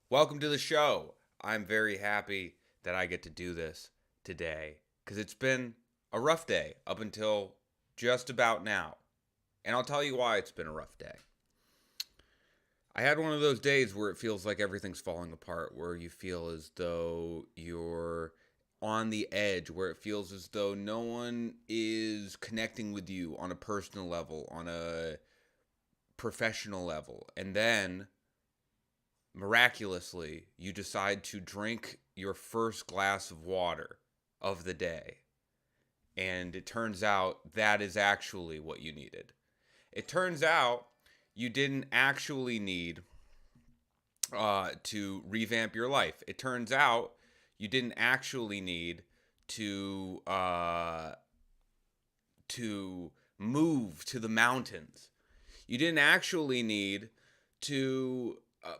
Welcome to the show. I'm very happy that I get to do this today because it's been a rough day up until just about now. And I'll tell you why it's been a rough day. I had one of those days where it feels like everything's falling apart, where you feel as though you're on the edge, where it feels as though no one is connecting with you on a personal level, on a professional level. And then miraculously, you decide to drink your first glass of water of the day. And it turns out that is actually what you needed. It turns out you didn't actually need to revamp your life. It turns out you didn't actually need to to move to the mountains. You didn't actually need to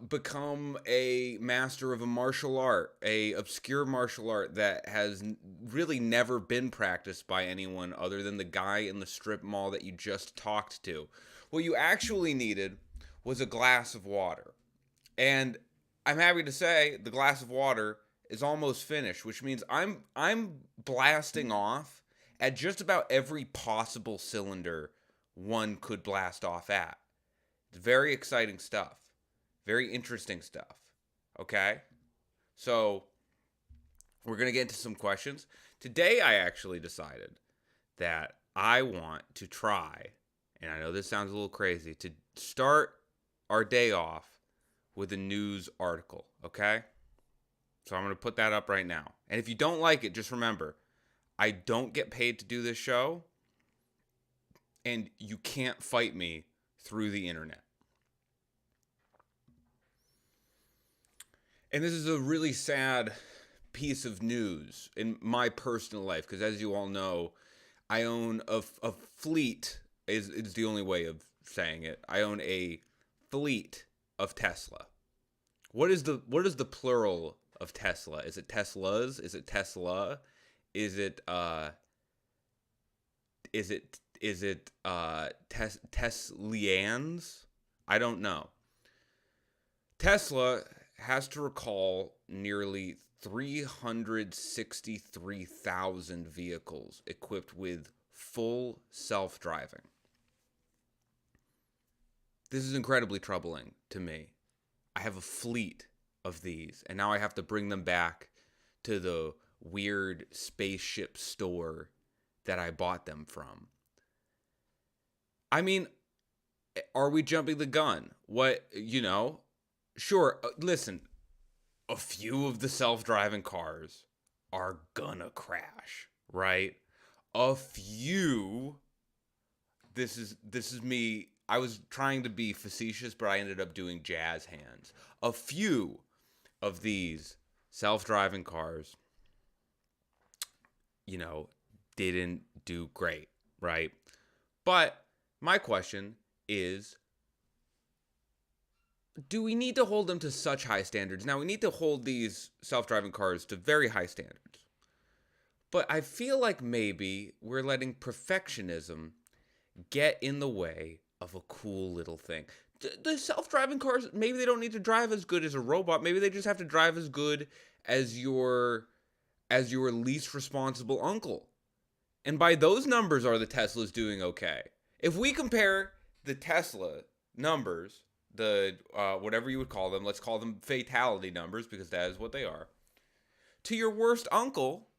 become a master of a martial art, a obscure martial art that has really never been practiced by anyone other than the guy in the strip mall that you just talked to. What you actually needed was a glass of water. And I'm happy to say the glass of water is almost finished, which means I'm blasting off at just about every possible cylinder one could blast off at. It's very exciting stuff. Very interesting stuff. Okay? So, we're going to get into some questions. Today, I actually decided that I want to try, and I know this sounds a little crazy, to start our day off with a news article. Okay? So, I'm going to put that up right now. And if you don't like it, just remember, I don't get paid to do this show, and you can't fight me through the internet. And this is a really sad piece of news in my personal life because, as you all know, I own a fleet, is the only way of saying it. I own a fleet of Tesla. What is the plural of Tesla? Is it Teslas? Is it Tesla? Is it Teslians? I don't know. Tesla has to recall nearly 363,000 vehicles equipped with full self-driving. This is incredibly troubling to me. I have a fleet of these, and now I have to bring them back to the weird spaceship store that I bought them from. I mean, are we jumping the gun? Sure, listen, a few of the self-driving cars are gonna crash, right? A few. This is me. I was trying to be facetious, but I ended up doing jazz hands. A few of these self-driving cars, you know, didn't do great, right? But my question is, do we need to hold them to such high standards? Now, we need to hold these self-driving cars to very high standards. But I feel like maybe we're letting perfectionism get in the way of a cool little thing. The self-driving cars, maybe they don't need to drive as good as a robot. Maybe they just have to drive as good as your least responsible uncle. And by those numbers, are the Teslas doing okay? If we compare the Tesla numbers, the whatever you would call them, let's call them fatality numbers because that is what they are, to your worst uncle,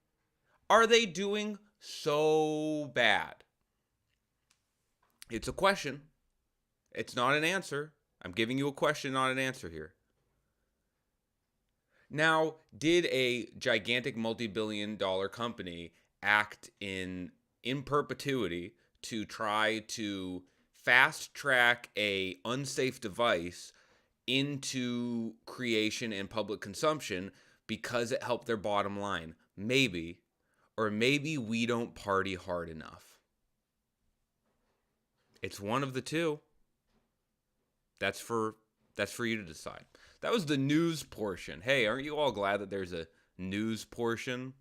are they doing so bad? It's a question. It's not an answer. I'm giving you a question, not an answer here. Now, did a gigantic multi-billion-dollar company act in perpetuity to try to fast track a unsafe device into creation and public consumption because it helped their bottom line? Maybe. Or maybe we don't party hard enough. It's one of the two. That's for you to decide. That was the news portion. Hey, aren't you all glad that there's a news portion?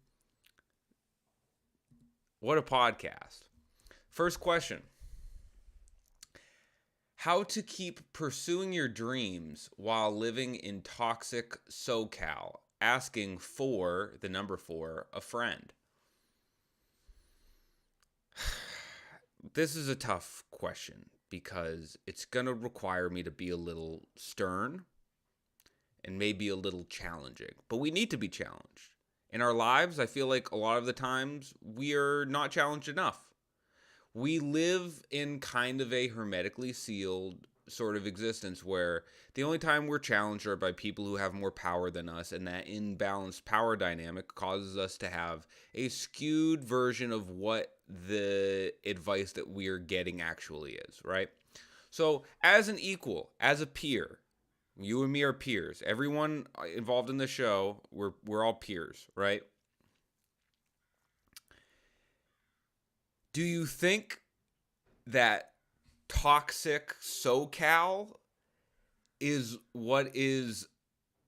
What a podcast. First question. How to keep pursuing your dreams while living in toxic SoCal. Asking for, the number 4, a friend. This is a tough question because it's going to require me to be a little stern and maybe a little challenging. But we need to be challenged. In our lives, I feel like a lot of the times we are not challenged enough. We live in kind of a hermetically sealed sort of existence where the only time we're challenged are by people who have more power than us, and that imbalanced power dynamic causes us to have a skewed version of what the advice that we're getting actually is, right? So, as an equal, as a peer, you and me are peers. Everyone involved in the show, we're all peers, right? Do you think that toxic SoCal is what is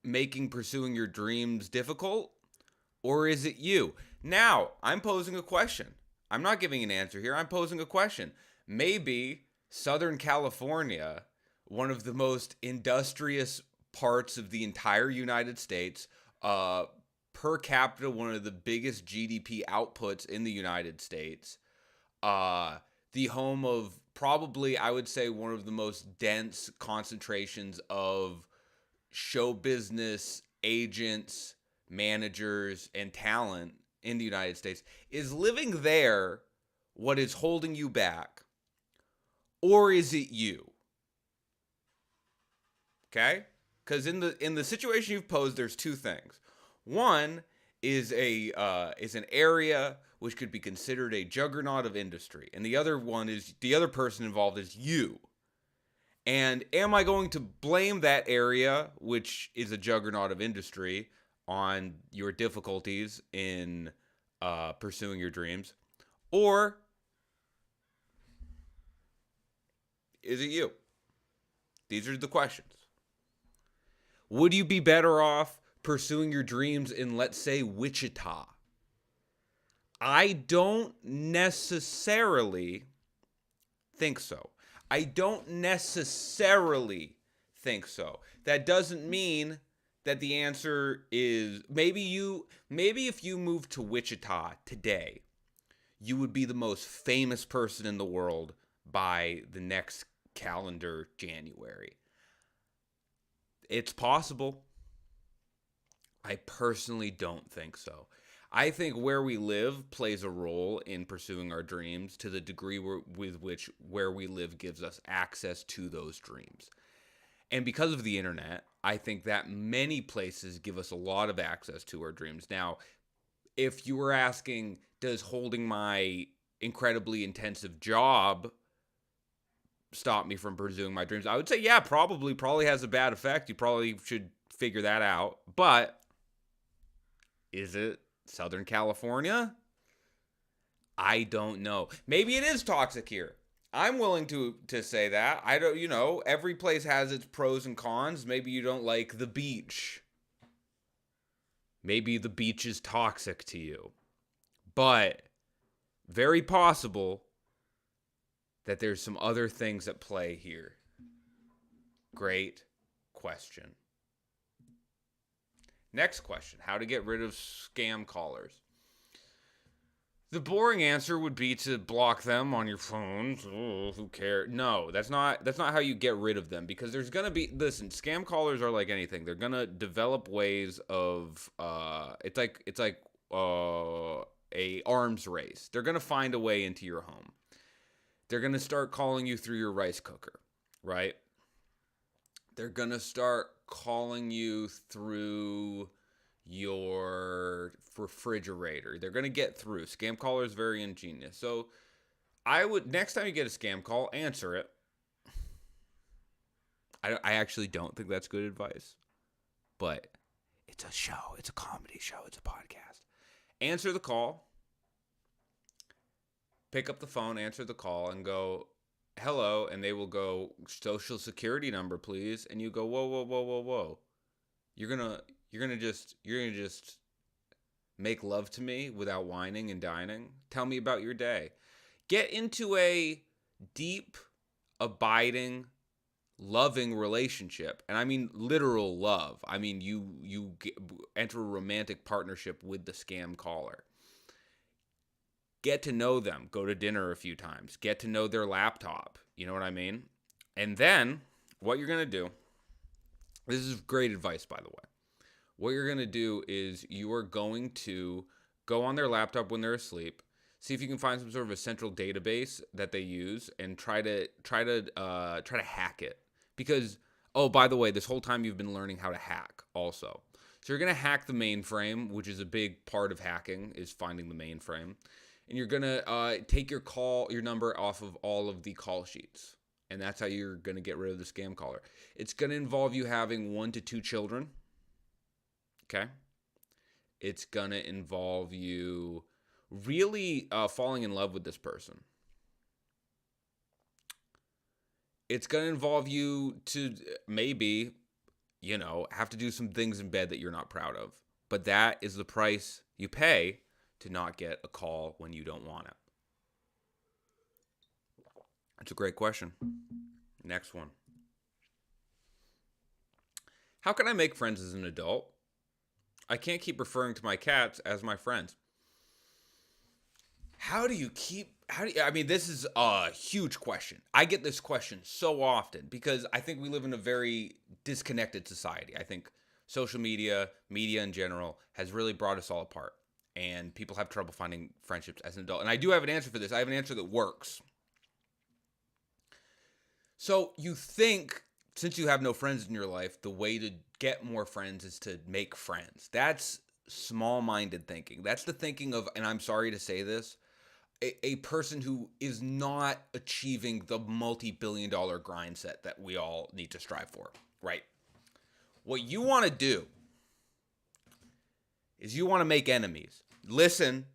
making pursuing your dreams difficult? Or is it you? Now, I'm posing a question. I'm not giving an answer here. I'm posing a question. Maybe Southern California, one of the most industrious parts of the entire United States, per capita, one of the biggest GDP outputs in the United States, the home of probably, I would say, one of the most dense concentrations of show business agents, managers, and talent in the United States. Is living there what is holding you back? Or is it you? Okay? Because in the situation you've posed, there's two things. One is an area which could be considered a juggernaut of industry, and the other one is the other person involved is you. And am I going to blame that area, which is a juggernaut of industry, on your difficulties in pursuing your dreams, or is it you? These are the questions. Would you be better off pursuing your dreams in, let's say, Wichita? I don't necessarily think so. I don't necessarily think so. That doesn't mean that the answer is maybe if you moved to Wichita today, you would be the most famous person in the world by the next calendar January. It's possible. I personally don't think so. I think where we live plays a role in pursuing our dreams to the degree with which where we live gives us access to those dreams. And because of the internet, I think that many places give us a lot of access to our dreams. Now, if you were asking, does holding my incredibly intensive job stop me from pursuing my dreams? I would say, yeah, probably has a bad effect. You probably should figure that out. But is it Southern California? I don't know. Maybe it is toxic here. I'm willing to say that. I don't, every place has its pros and cons. Maybe you don't like the beach. Maybe the beach is toxic to you. But very possible that there's some other things at play here. Great question. Next question, how to get rid of scam callers. The boring answer would be to block them on your phone. Oh, who cares? No, that's not how you get rid of them, because there's going to be, listen, scam callers are like anything. They're going to develop ways of it's like a arms race. They're going to find a way into your home. They're going to start calling you through your rice cooker, right? They're going to start calling you through your refrigerator. They're going to get through. Scam caller is very ingenious. So I would, next time you get a scam call, answer it. I actually don't think that's good advice, but it's a show. It's a comedy show. It's a podcast. Answer the call. Pick up the phone, answer the call, and go, hello, and they will go, social security number, please. And you go, whoa. You're gonna just make love to me without whining and dining? Tell me about your day. Get into a deep, abiding loving relationship, and I mean literal love. I mean enter a romantic partnership with the scam caller. Get to know them. Go to dinner a few times. Get to know their laptop. You know what I mean? And then what you're going to do, this is great advice, by the way. What you're going to do is you are going to go on their laptop when they're asleep, see if you can find some sort of a central database that they use, and try to hack it. Because, oh, by the way, this whole time you've been learning how to hack also. So you're going to hack the mainframe, which is a big part of hacking, is finding the mainframe. And you're going to take your number off of all of the call sheets. And that's how you're going to get rid of the scam caller. It's going to involve you having 1 to 2 children. Okay? It's going to involve you really falling in love with this person. It's going to involve you to maybe, have to do some things in bed that you're not proud of. But that is the price you pay to not get a call when you don't want it. That's a great question. Next one. How can I make friends as an adult? I can't keep referring to my cats as my friends. This is a huge question. I get this question so often because I think we live in a very disconnected society. I think social media in general, has really brought us all apart. And people have trouble finding friendships as an adult. And I do have an answer for this. I have an answer that works. So you think, since you have no friends in your life, the way to get more friends is to make friends. That's small-minded thinking. That's the thinking of, and I'm sorry to say this, a person who is not achieving the multi-billion-dollar grind set that we all need to strive for, right? What you want to do is you want to make enemies. Listen,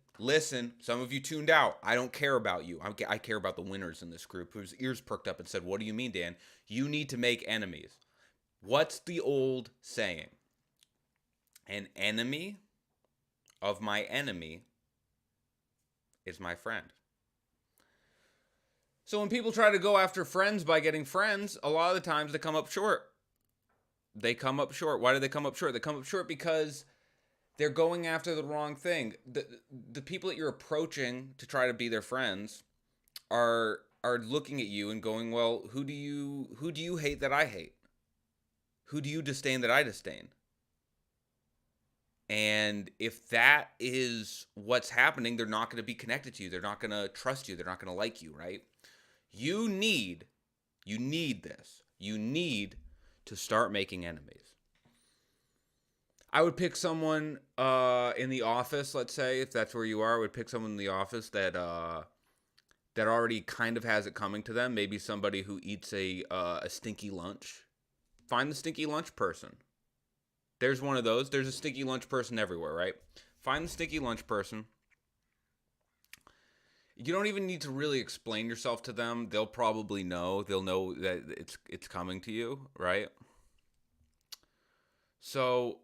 some of you tuned out. I don't care about you. I care about the winners in this group whose ears perked up and said, what do you mean, Dan? You need to make enemies. What's the old saying? An enemy of my enemy is my friend. So when people try to go after friends by getting friends, a lot of the times they come up short. Why do they come up short? They come up short because they're going after the wrong thing. The people that you're approaching to try to be their friends are looking at you and going, well, who do you hate that I hate? Who do you disdain that I disdain? And if that is what's happening, they're not going to be connected to you. They're not going to trust you. They're not going to like you, right? You need this. You need to start making enemies. I would pick someone in the office, let's say, if that's where you are. I would pick someone in the office that already kind of has it coming to them. Maybe somebody who eats a stinky lunch. Find the stinky lunch person. There's one of those. There's a stinky lunch person everywhere, right? Find the stinky lunch person. You don't even need to really explain yourself to them. They'll probably know. They'll know that it's coming to you, right? So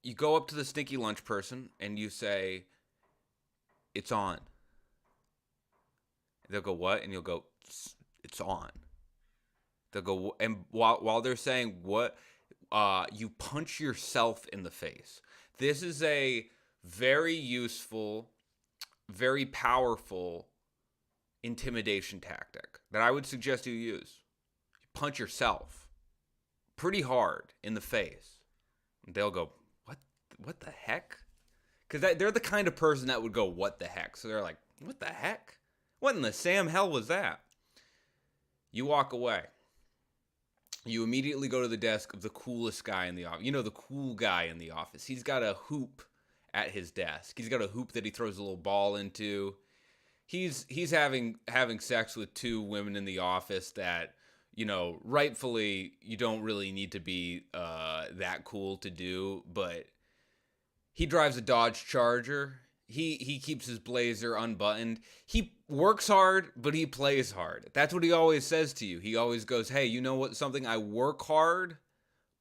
you go up to the stinky lunch person and you say, it's on. They'll go, what? And you'll go, it's on. They'll go, and while they're saying what, you punch yourself in the face. This is a very useful, very powerful intimidation tactic that I would suggest you use. You punch yourself pretty hard in the face. And they'll go, what the heck? Because they're the kind of person that would go, what the heck? So they're like, what the heck? What in the Sam hell was that? You walk away. You immediately go to the desk of the coolest guy in the office. You know, the cool guy in the office. He's got a hoop at his desk. He's got a hoop that he throws a little ball into. He's having sex with 2 women in the office that, rightfully you don't really need to be that cool to do, but he drives a Dodge Charger. He keeps his blazer unbuttoned. He works hard, but he plays hard. That's what he always says to you. He always goes, hey, you know what? Something, I work hard,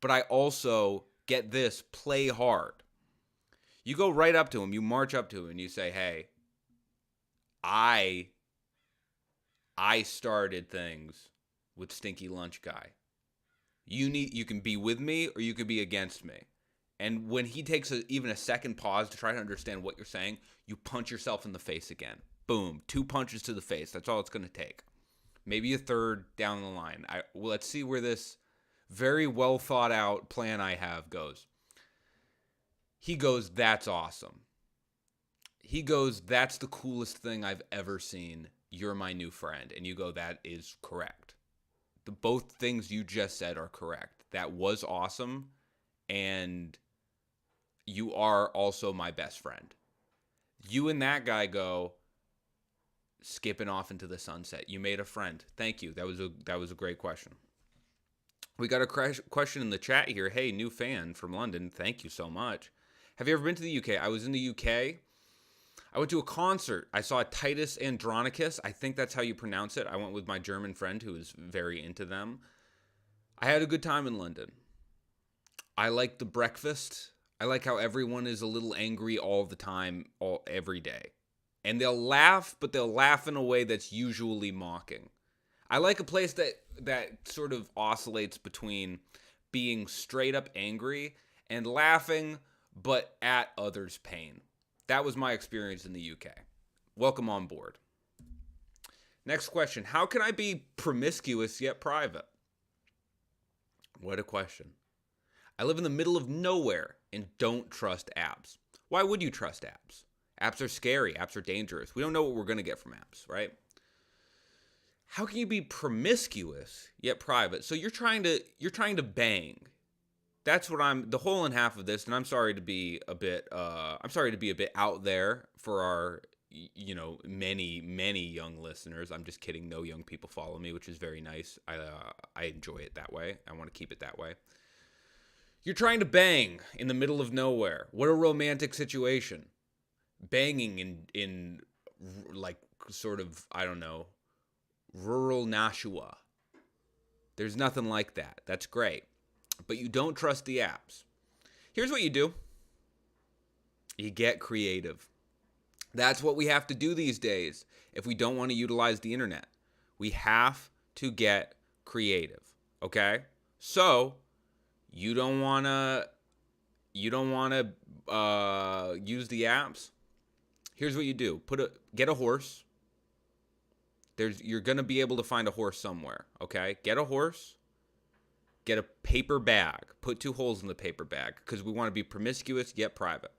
but I also, get this, play hard. You go right up to him. You march up to him and you say, hey, I started things with Stinky Lunch Guy. You can be with me or you could be against me. And when he takes even a second pause to try to understand what you're saying, you punch yourself in the face again. Boom, 2 punches to the face. That's all it's going to take. Maybe a third down the line. Well, let's see where this very well thought out plan I have goes. He goes, "That's awesome." He goes, "That's the coolest thing I've ever seen. You're my new friend." And you go, "That is correct. Both things you just said are correct. That was awesome. And you are also my best friend." You and that guy go skipping off into the sunset. You made a friend. Thank you. That was a great question. We got a question in the chat here. Hey, new fan from London. Thank you so much. Have you ever been to the UK? I was in the UK. I went to a concert. I saw Titus Andronicus. I think that's how you pronounce it. I went with my German friend who is very into them. I had a good time in London. I like the breakfast. I like how everyone is a little angry all the time, every day. And they'll laugh, but they'll laugh in a way that's usually mocking. I like a place that sort of oscillates between being straight up angry and laughing, but at others' pain. That was my experience in the UK. Welcome on board. Next question. How can I be promiscuous yet private? What a question. I live in the middle of nowhere and don't trust apps. Why would you trust apps? Apps are scary. Apps are dangerous. We don't know what we're going to get from apps, right? How can you be promiscuous yet private? So you're trying to bang. That's what the whole and half of this, and I'm sorry to be a bit out there for our, many young listeners. I'm just kidding. No young people follow me, which is very nice. I enjoy it that way. I want to keep it that way. You're trying to bang in the middle of nowhere. What a romantic situation. Banging in like sort of, I don't know, rural Nashua. There's nothing like that. That's great. But you don't trust the apps. Here's what you do. You get creative. That's what we have to do these days if we don't want to utilize the internet. We have to get creative, okay? So, you don't want to use the apps. Here's what you do. Get a horse. You're going to be able to find a horse somewhere, okay? Get a horse. Get a paper bag. Put 2 holes in the paper bag because we want to be promiscuous yet private.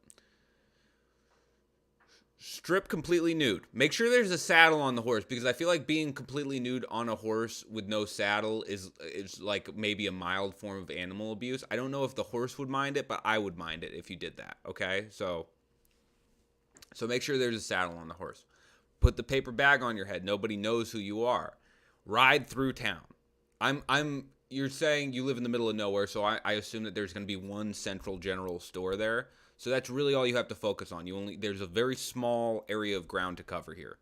Strip completely nude. Make sure there's a saddle on the horse because I feel like being completely nude on a horse with no saddle is like maybe a mild form of animal abuse. I don't know if the horse would mind it, but I would mind it if you did that, okay? So make sure there's a saddle on the horse. Put the paper bag on your head. Nobody knows who you are. Ride through town. You're saying you live in the middle of nowhere, so I assume that there's going to be one central general store there. So that's really all you have to focus on. There's a very small area of ground to cover here.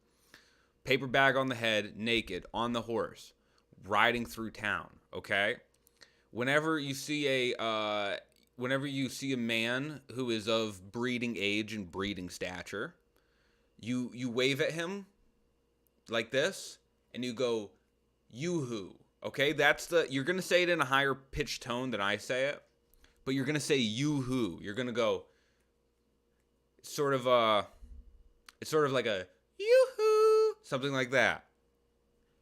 Paper bag on the head, naked, on the horse, riding through town, okay? Whenever you see a man who is of breeding age and breeding stature, you wave at him like this, and you go, "Yoo-hoo." Okay, you're going to say it in a higher pitched tone than I say it, but you're going to say yoo-hoo. You're going to go it's sort of like a yoo-hoo, something like that.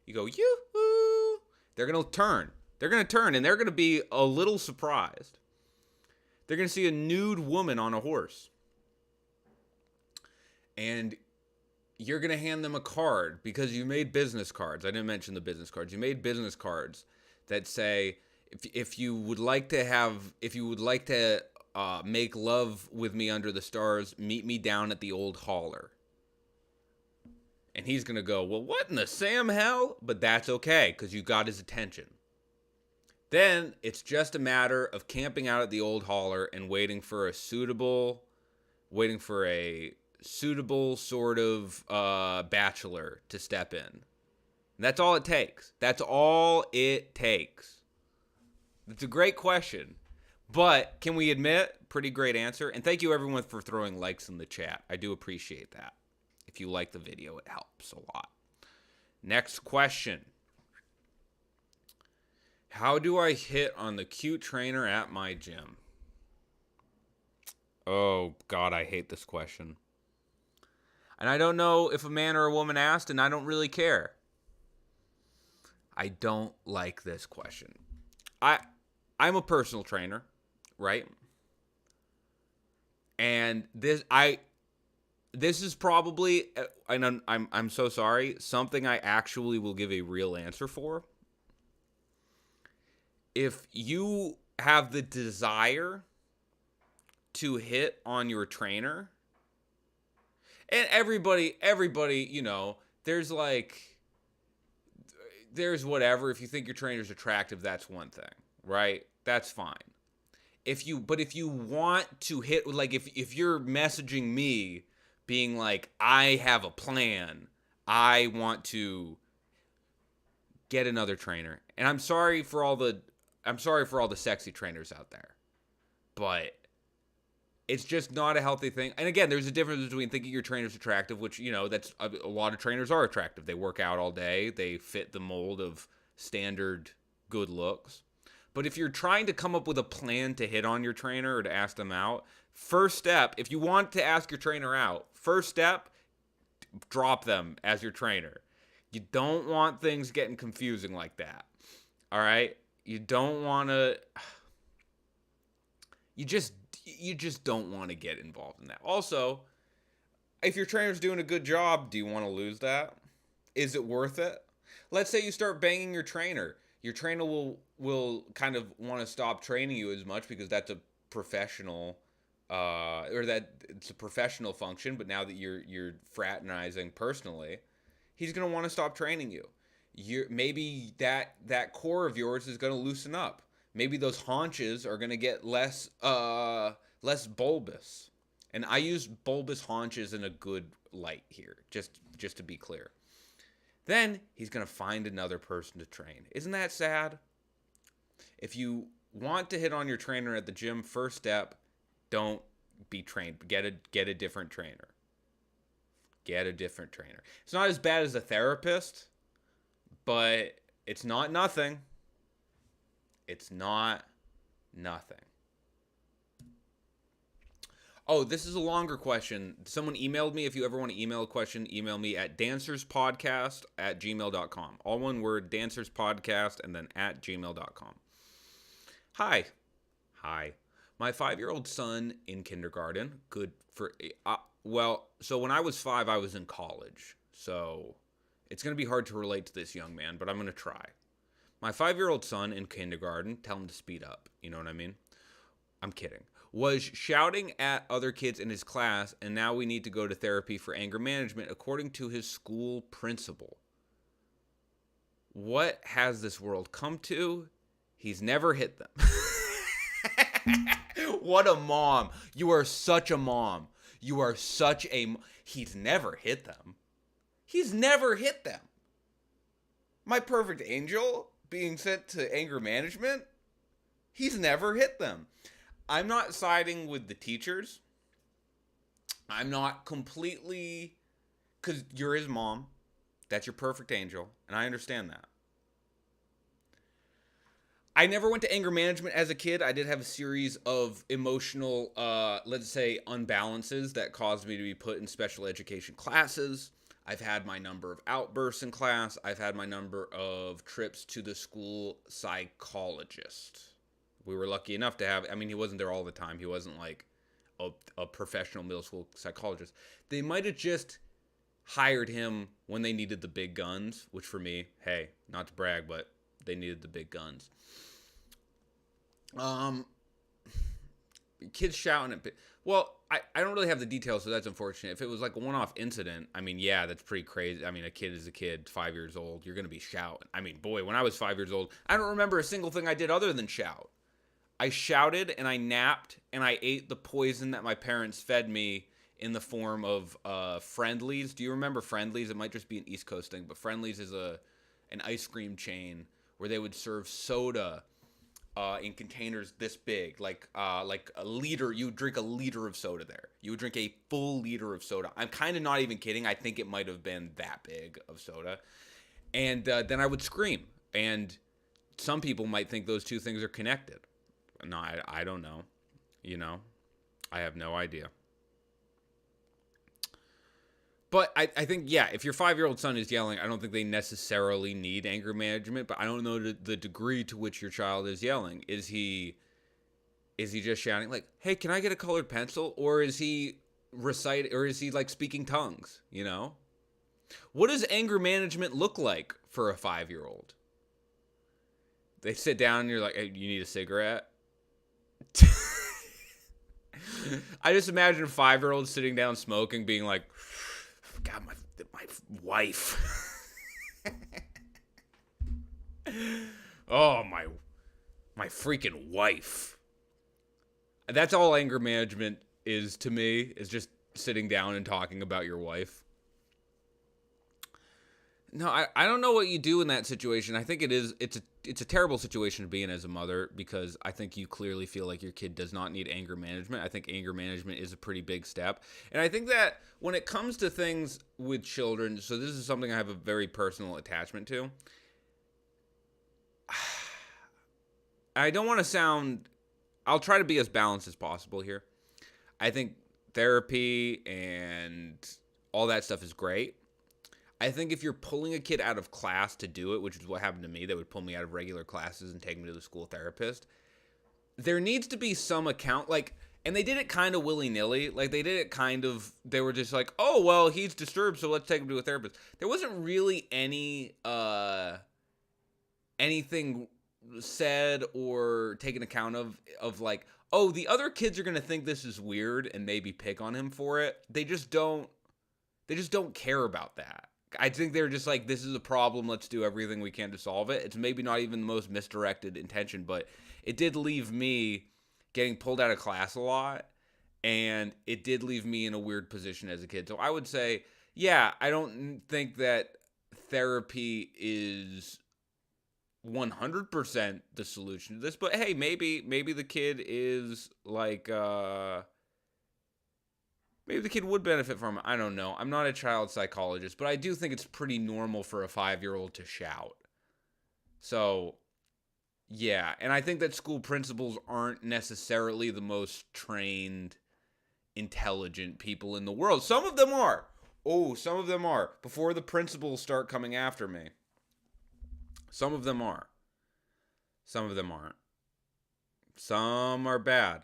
You go yoo-hoo. They're going to turn, and they're going to be a little surprised. They're going to see a nude woman on a horse. And you're going to hand them a card because you made business cards. I didn't mention the business cards. You made business cards that say, if you would like to make love with me under the stars, meet me down at the old holler. And he's going to go, well, what in the Sam hell? But that's okay because you got his attention. Then it's just a matter of camping out at the old holler and waiting for a suitable sort of bachelor to step in. And that's all it takes. That's all it takes. It's a great question. But can we admit, pretty great answer. And thank you everyone for throwing likes in the chat. I do appreciate that. If you like the video, it helps a lot. Next question. How do I hit on the cute trainer at my gym? Oh, God, I hate this question. And I don't know if a man or a woman asked, and I don't really care. I don't like this question. I I'm a personal trainer, right? And this is probably, and I'm so sorry, something I actually will give a real answer for. If you have the desire to hit on your trainer, and everybody, there's whatever. If you think your trainer's attractive, that's one thing, right? That's fine. If you want to hit, like, if you're messaging me being like, I have a plan, I want to get another trainer. And I'm sorry for all the sexy trainers out there. But it's just not a healthy thing. And again, there's a difference between thinking your trainer's attractive, which, that's a lot of trainers are attractive. They work out all day. They fit the mold of standard good looks. But if you're trying to come up with a plan to hit on your trainer or to ask them out, first step, if you want to ask your trainer out, first step, drop them as your trainer. You don't want things getting confusing like that. All right? You don't want to you just don't want to get involved in that. Also, if your trainer's doing a good job, do you want to lose that? Is it worth it? Let's say you start banging your trainer. Your trainer will kind of want to stop training you as much because that's a professional or that it's a professional function, but now that you're fraternizing personally, he's going to want to stop training you. Maybe that core of yours is going to loosen up. Maybe those haunches are going to get less bulbous. And I use bulbous haunches in a good light here, just to be clear. Then he's going to find another person to train. Isn't that sad? If you want to hit on your trainer at the gym, first step, don't be trained. Get a different trainer. Get a different trainer. It's not as bad as a therapist, but it's not nothing. It's not nothing. Oh, this is a longer question. Someone emailed me. If you ever want to email a question, email me at dancerspodcast@gmail.com. All one word, dancerspodcast, and then @gmail.com. Hi. My 5-year-old son in kindergarten. Good for... so when I was 5, I was in college. So it's going to be hard to relate to this young man, but I'm going to try. My 5-year-old son in kindergarten, tell him to speed up. You know what I mean? I'm kidding. Was shouting at other kids in his class, and now we need to go to therapy for anger management, according to his school principal. What has this world come to? He's never hit them. What a mom. You are such a mom. He's never hit them. He's never hit them. My perfect angel being sent to anger management, he's never hit them. I'm not siding with the teachers. I'm not completely, because you're his mom. That's your perfect angel, and I understand that. I never went to anger management as a kid. I did have a series of emotional, let's say, unbalances that caused me to be put in special education classes. I've had my number of outbursts in class. I've had my number of trips to the school psychologist. We were lucky enough to have, he wasn't there all the time. He wasn't like a professional middle school psychologist. They might have just hired him when they needed the big guns, which for me, hey, not to brag, but they needed the big guns. Kids shouting at... Well, I don't really have the details, so that's unfortunate. If it was like a one-off incident, yeah, that's pretty crazy. A kid is a kid, 5 years old. You're going to be shouting. Boy, when I was 5 years old, I don't remember a single thing I did other than shout. I shouted and I napped and I ate the poison that my parents fed me in the form of Friendlies. Do you remember Friendlies? It might just be an East Coast thing, but Friendlies is an ice cream chain where they would serve soda in containers this big, like a liter. You would drink a liter of soda there. You would drink a full liter of soda. I'm kind of not even kidding. I think it might have been that big of soda. And then I would scream. And some people might think those two things are connected. No, I don't know. You know, I have no idea. But I think, yeah, if your 5-year-old son is yelling, I don't think they necessarily need anger management, but I don't know the degree to which your child is yelling. Is he just shouting like, "Hey, can I get a colored pencil?" Or is he like speaking tongues, you know? What does anger management look like for a 5-year-old? They sit down and you're like, "Hey, you need a cigarette?" I just imagine a 5-year-old sitting down smoking, being like, "God, my wife." Oh, my freaking wife. That's all anger management is to me, is just sitting down and talking about your wife. No, I don't know what you do in that situation. I think it's a terrible situation to be in as a mother, because I think you clearly feel like your kid does not need anger management. I think anger management is a pretty big step. And I think that when it comes to things with children, so this is something I have a very personal attachment to. I don't want to sound, I'll try to be as balanced as possible here. I think therapy and all that stuff is great. I think if you're pulling a kid out of class to do it, which is what happened to me, they would pull me out of regular classes and take me to the school therapist. There needs to be some account, like, and they did it kind of willy-nilly. Like, they did it kind of, they were just like, "Oh, well, he's disturbed, so let's take him to a therapist." There wasn't really anything said or taken account of like, "Oh, the other kids are going to think this is weird and maybe pick on him for it." They just don't care about that. I think they're just like, "This is a problem, let's do everything we can to solve it." It's maybe not even the most misdirected intention, but it did leave me getting pulled out of class a lot, and it did leave me in a weird position as a kid. So I would say, yeah, I don't think that therapy is 100% the solution to this, but hey, maybe the kid is like, maybe the kid would benefit from it. I don't know. I'm not a child psychologist, but I do think it's pretty normal for a 5-year-old to shout. So, yeah. And I think that school principals aren't necessarily the most trained, intelligent people in the world. Some of them are. Oh, some of them are. Before the principals start coming after me. Some of them are. Some of them aren't. Some are bad.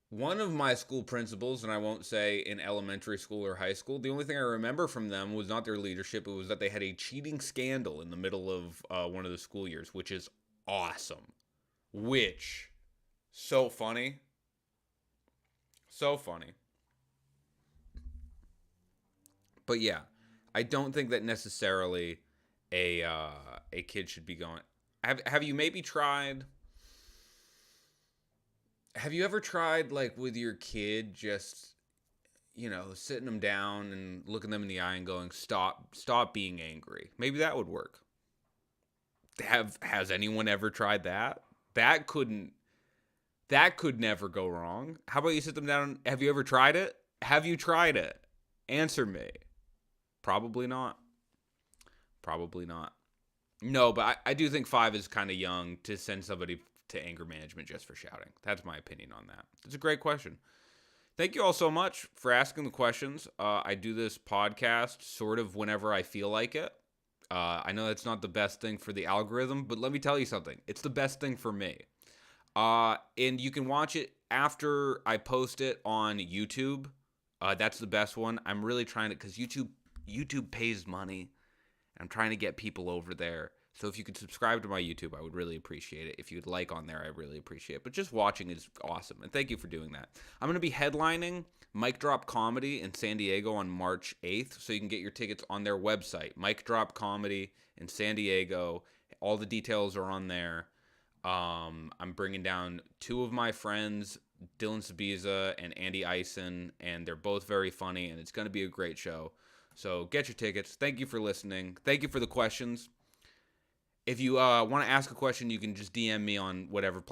One of my school principals, and I won't say in elementary school or high school, the only thing I remember from them was not their leadership. It was that they had a cheating scandal in the middle of one of the school years, which is awesome. Which, so funny. So funny. But yeah, I don't think that necessarily a kid should be going. Have you maybe tried? Have you ever tried, like, with your kid, just, sitting them down and looking them in the eye and going, stop being angry? Maybe that would work. Has anyone ever tried that? That could never go wrong. How about you sit them down? Have you ever tried it? Have you tried it? Answer me. Probably not. Probably not. No, but I do think 5 is kind of young to send somebody to anger management just for shouting. That's my opinion on that. It's a great question. Thank you all so much for asking the questions. I do this podcast sort of whenever I feel like it. I know that's not the best thing for the algorithm, but let me tell you something. It's the best thing for me. And you can watch it after I post it on YouTube. That's the best one. I'm really trying to, because YouTube pays money. I'm trying to get people over there. So if you could subscribe to my YouTube, I would really appreciate it. If you'd like on there, I really appreciate it. But just watching is awesome, and thank you for doing that. I'm going to be headlining Mic Drop Comedy in San Diego on March 8th, so you can get your tickets on their website, Mic Drop Comedy in San Diego. All the details are on there. I'm bringing down 2 of my friends, Dylan Sabiza and Andy Eisen, and they're both very funny, and it's going to be a great show. So get your tickets. Thank you for listening. Thank you for the questions. If you want to ask a question, you can just DM me on whatever platform.